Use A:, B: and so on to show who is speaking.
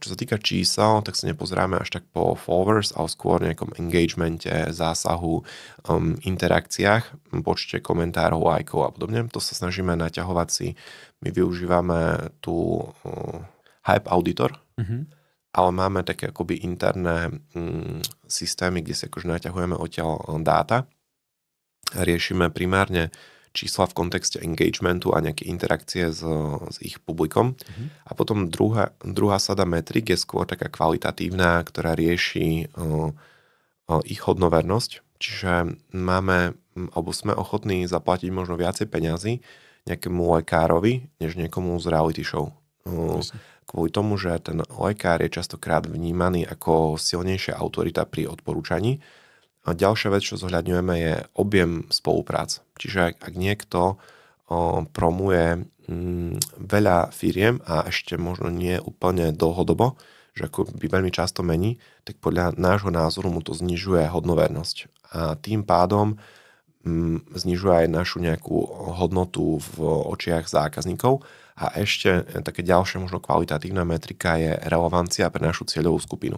A: čo sa týka čísel, tak sa nepozeráme až tak po followers, ale skôr nejakom engagemente, zásahu, interakciách, počte komentárov, lajkov a podobne. To sa snažíme naťahovať si. My využívame tu Hype Auditor, ale máme také akoby interné systémy, kde si akože naťahujeme odtiaľ dáta. Riešime primárne čísla v kontexte engagementu a nejaké interakcie s ich publikom. A potom druhá sada metrik je skôr taká kvalitatívna, ktorá rieši ich hodnovernosť. Čiže sme ochotní zaplatiť možno viacej peňazí nejakému lekárovi, než niekomu z reality show. Kvôli tomu, že ten lekár je častokrát vnímaný ako silnejšia autorita pri odporúčaní. A ďalšia vec, čo zohľadňujeme, je objem spoluprác. Čiže ak niekto promuje veľa firiem a ešte možno nie úplne dlhodobo, že ako by veľmi často mení, tak podľa nášho názoru mu to znižuje hodnovernosť. A tým pádom znižuje aj našu nejakú hodnotu v očiach zákazníkov. A ešte také ďalšia možno kvalitatívna metrika je relevancia pre našu cieľovú skupinu.